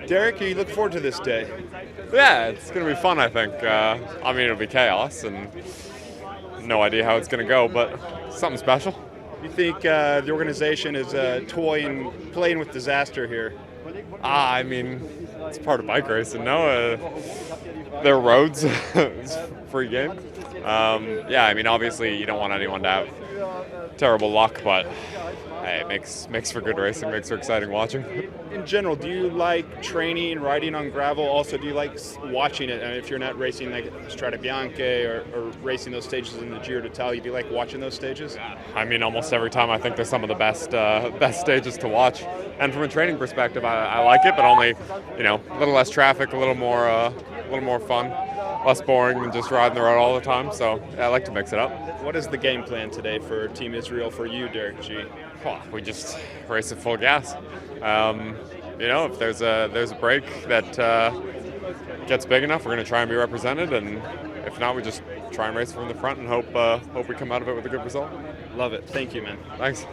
Derek, you look forward to this day? Yeah, it's going to be fun, I think. I mean, it'll be chaos and no idea how it's going to go, but something special. You think the organization is playing with disaster here? I mean, it's part of bike racing, no? They're roads. It's free game. Yeah, I mean, obviously you don't want anyone to have terrible luck, but hey, it makes for good racing, makes for exciting watching. In general, do you like training, riding on gravel? Also, do you like watching it? I mean, if you're not racing like Strade Bianche or racing those stages in the Giro d'Italia, do you like watching those stages? I mean, almost every time I think they're some of the best stages to watch. And from a training perspective, I like it, but only, a little less traffic, a little more fun, less boring than just riding the road all the time. So yeah, I like to mix it up. What is the game plan today for Team Israel for you, Derek G? Oh, we just race at full gas. If there's a break that gets big enough, we're going to try and be represented, and if not, we just try and race from the front and hope we come out of it with a good result. Love it. Thank you, man. Thanks.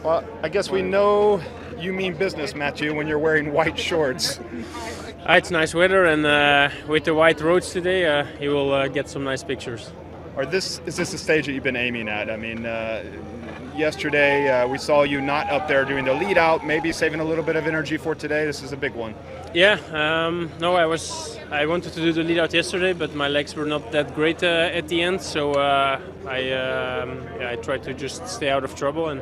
Well, I guess we know you mean business, Matthew, when you're wearing white shorts. It's nice weather, and with the white roads today, you will get some nice pictures. Is this a stage that you've been aiming at? I mean, yesterday we saw you not up there doing the lead out, maybe saving a little bit of energy for today. This is a big one. Yeah, no, I wanted to do the lead out yesterday, but my legs were not that great at the end, so I tried to just stay out of trouble. And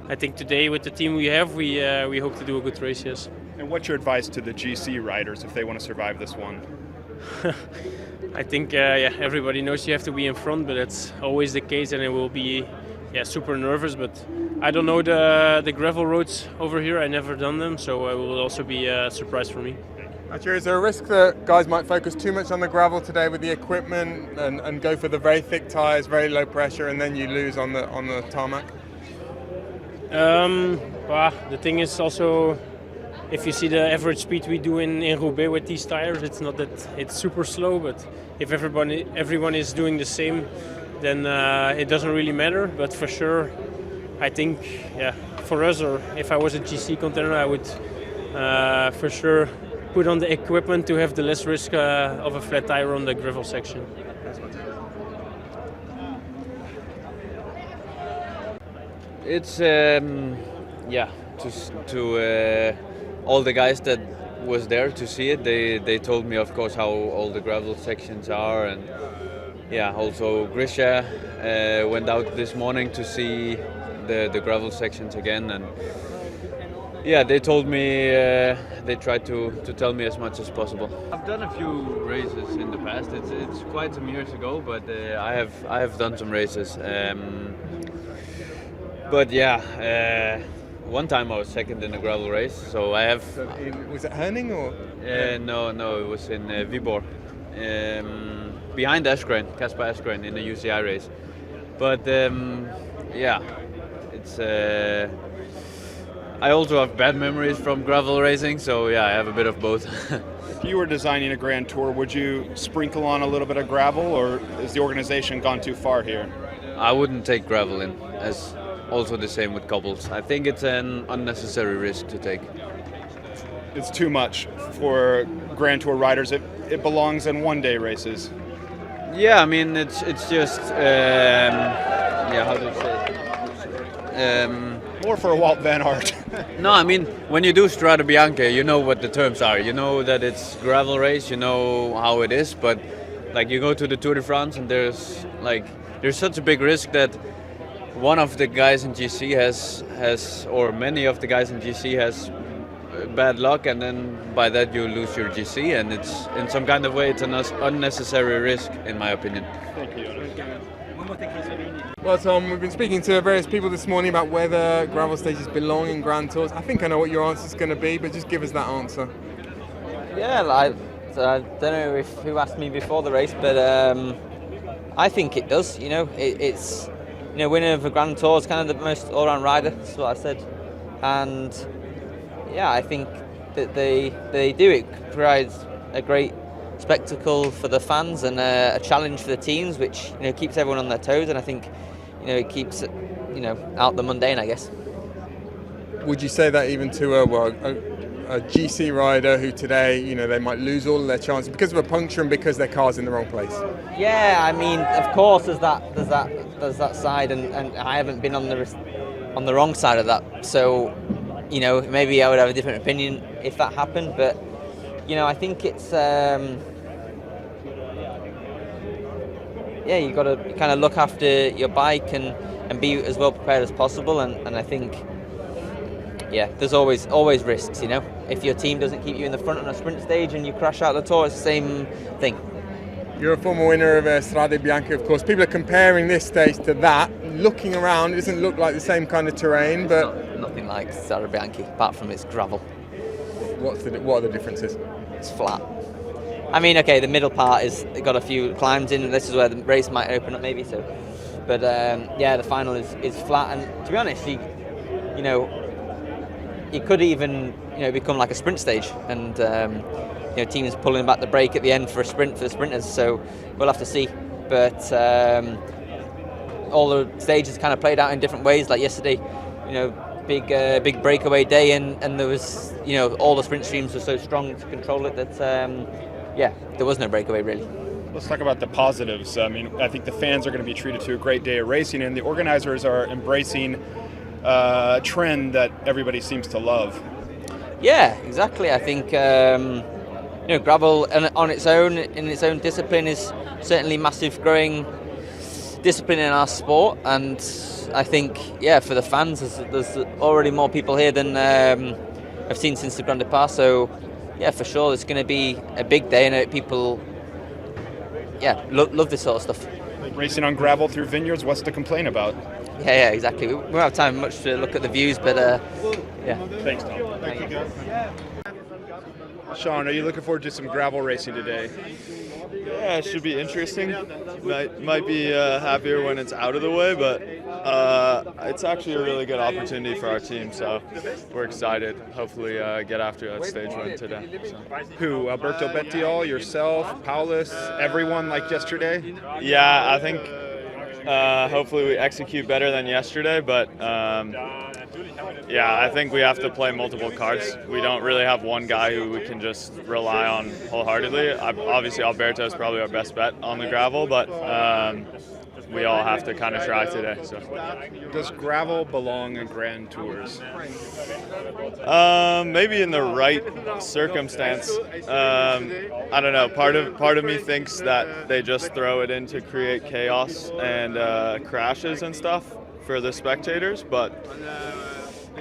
I think today with the team we have, we hope to do a good race. Yes. And what's your advice to the GC riders if they want to survive this one? I think everybody knows you have to be in front, but that's always the case, and it will be super nervous. But I don't know the gravel roads over here. I never done them, so it will also be a surprise for me. Matthew, is there a risk that guys might focus too much on the gravel today with the equipment and go for the very thick tyres, very low pressure, and then you lose on the tarmac? The thing is also, if you see the average speed we do in Roubaix with these tires, it's not that it's super slow, but if everyone is doing the same, then it doesn't really matter. But for sure, I think, for us, or if I was a GC contender, I would for sure put on the equipment to have the less risk of a flat tire on the gravel section. It's to all the guys that was there to see it. They told me, of course, how all the gravel sections are, and also Grisha went out this morning to see the gravel sections again, and they told me they tried to tell me as much as possible. I've done a few races in the past. It's quite some years ago, but I have done some races. One time I was second in a gravel race, so I have. So was it Herning or? No, it was in Viborg, behind Casper Askren in the UCI race. But it's. I also have bad memories from gravel racing, so I have a bit of both. If you were designing a Grand Tour, would you sprinkle on a little bit of gravel, or is the organization gone too far here? I wouldn't take gravel in, as also the same with cobbles. I think it's an unnecessary risk to take. It's too much for Grand Tour riders. It belongs in one-day races. Yeah, I mean it's just how do you say? More for a Wout van Aert. No, I mean when you do Strade Bianche, you know what the terms are. You know that it's gravel race. You know how it is, but like you go to the Tour de France and there's such a big risk that one of the guys in GC has or many of the guys in GC has bad luck, and then by that you lose your GC, and it's in some kind of way it's an unnecessary risk in my opinion. Thank you. Well, Tom, we've been speaking to various people this morning about whether gravel stages belong in Grand Tours. I think I know what your answer is going to be, but just give us that answer. Yeah, I don't know who asked me before the race, but I think it does. It's winner of a Grand Tour is kind of the most all-round rider. That's what I said, and I think that they do. It provides a great spectacle for the fans and a challenge for the teams, which keeps everyone on their toes, and I think it keeps out the mundane, I guess. would you say that even to a GC rider who today, you know, they might lose all of their chances because of a puncture and because their car's in the wrong place? Yeah, I mean, of course, there's that side, and I haven't been on the wrong side of that. So, you know, maybe I would have a different opinion if that happened. But, you know, I think it's you got to kind of look after your bike and be as well prepared as possible. And I think, yeah, there's always risks, you know. If your team doesn't keep you in the front on a sprint stage and you crash out the Tour, it's the same thing. You're a former winner of Strade Bianche, of course. People are comparing this stage to that. Looking around, it doesn't look like the same kind of terrain, but Nothing like Strade Bianche, apart from its gravel. what are the differences? It's flat. I mean, okay, the middle part is got a few climbs in, and this is where the race might open up, maybe. So, but the final is flat, and to be honest, you know, it could even, you know, become like a sprint stage, and you know, teams pulling back the brake at the end for a sprint for the sprinters. So we'll have to see. But all the stages kind of played out in different ways. Like yesterday, you know, big breakaway day, and there was, you know, all the sprint streams were so strong to control it that there was no breakaway really. Let's talk about the positives. I mean, I think the fans are going to be treated to a great day of racing, and the organizers are embracing a trend that everybody seems to love. Yeah, exactly. I think you know, gravel on its own, in its own discipline, is certainly massive growing discipline in our sport, and I think, yeah, for the fans, there's already more people here than I've seen since the Grand Depart. So, yeah, for sure, it's going to be a big day, and people, yeah, love this sort of stuff. Racing on gravel through vineyards, what's to complain about? Yeah, exactly. We won't have time much to look at the views, but yeah. Thanks, Tom. Thank you. Sean, are you looking forward to some gravel racing today? Yeah, it should be interesting. Might be happier when it's out of the way, but it's actually a really good opportunity for our team, so we're excited. Hopefully get after that stage win today. So. Who? Alberto Bettiol, yourself, Paulus, everyone like yesterday? Yeah, I think hopefully we execute better than yesterday, but yeah, I think we have to play multiple cards. We don't really have one guy who we can just rely on wholeheartedly. Obviously, Alberto is probably our best bet on the gravel, but we all have to kind of try today. So, does gravel belong in Grand Tours? Maybe in the right circumstance. I don't know. Part of me thinks that they just throw it in to create chaos and crashes and stuff for the spectators, but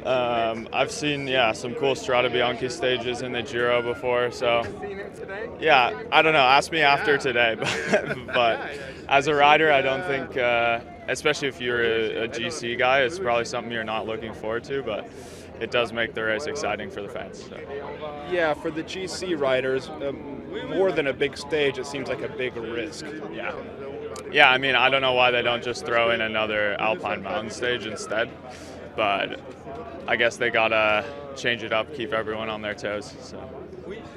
I've seen some cool Strade Bianche stages in the Giro before, so yeah, I don't know, ask me after today, but as a rider, I don't think, especially if you're a GC guy, it's probably something you're not looking forward to, but it does make the race exciting for the fans. So. Yeah, for the GC riders, more than a big stage, it seems like a big risk. Yeah, I mean, I don't know why they don't just throw in another Alpine mountain stage instead, but I guess they gotta change it up, keep everyone on their toes. So.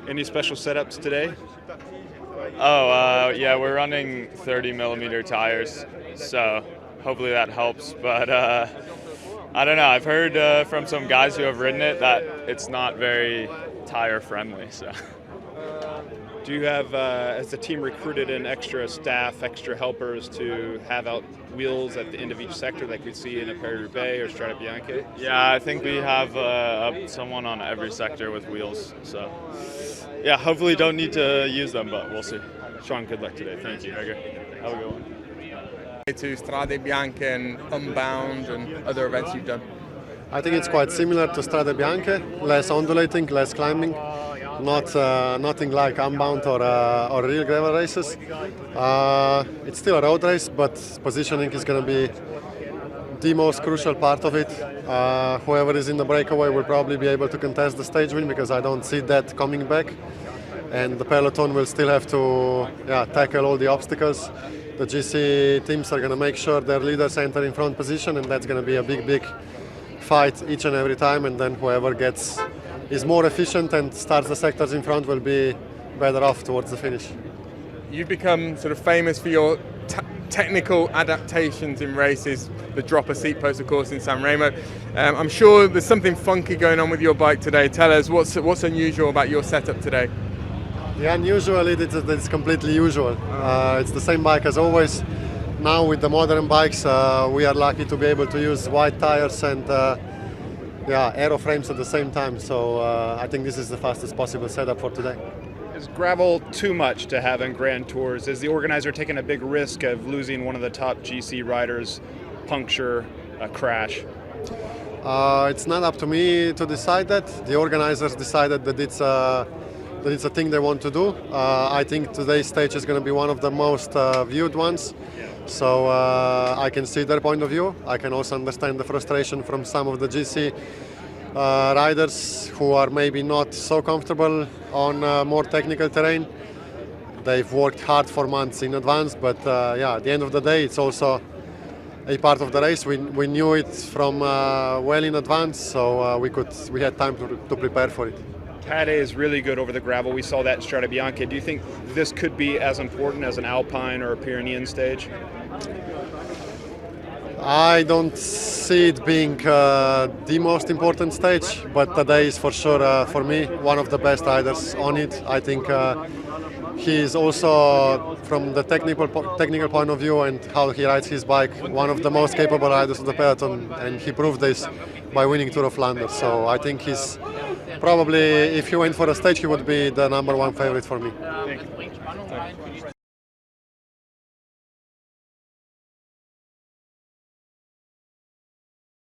Any special setups today? Yeah, we're running 30 millimeter tires, so hopefully that helps. But I don't know. I've heard from some guys who have ridden it that it's not very tire friendly. So. Do you have, has the team recruited in extra staff, extra helpers to have out wheels at the end of each sector like we see in a Paris-Roubaix or Strade Bianche? Yeah, I think we have someone on every sector with wheels. So, yeah, hopefully don't need to use them, but we'll see. Sean, good luck today. Thank you. Okay. Have a good one. To Strade Bianche and Unbound and other events you've done? I think it's quite similar to Strade Bianche, less undulating, less climbing. Nothing like Unbound or real gravel races. It's still a road race, but positioning is going to be the most crucial part of it. Whoever is in the breakaway will probably be able to contest the stage win, because I don't see that coming back. And the peloton will still have to tackle all the obstacles. The GC teams are going to make sure their leaders enter in front position, and that's going to be a big fight each and every time. And then whoever is more efficient and starts the sectors in front will be better off towards the finish. You've become sort of famous for your technical adaptations in races, the drop a seat post, of course, in San Remo. I'm sure there's something funky going on with your bike today. Tell us what's unusual about your setup today. The unusual, it's completely usual. It's the same bike as always. Now with the modern bikes, we are lucky to be able to use wide tires and aero frames at the same time. So I think this is the fastest possible setup for today. Is gravel too much to have in Grand Tours? Is the organizer taking a big risk of losing one of the top GC riders, puncture, a crash? It's not up to me to decide that. The organizers decided that it's a thing they want to do. I think today's stage is going to be one of the most viewed ones. So I can see their point of view. I can also understand the frustration from some of the GC riders who are maybe not so comfortable on more technical terrain. They've worked hard for months in advance, but at the end of the day, it's also a part of the race. We knew it from well in advance, so we had time to prepare for it. Tade is really good over the gravel. We saw that in Strade Bianche. Do you think this could be as important as an Alpine or a Pyrenean stage? I don't see it being the most important stage, but today is for sure, for me, one of the best riders on it. I think he is also, from the technical point of view and how he rides his bike, one of the most capable riders of the peloton, and he proved this by winning Tour of Flanders. So I think he's probably, if he went for a stage, he would be the #1 favorite for me.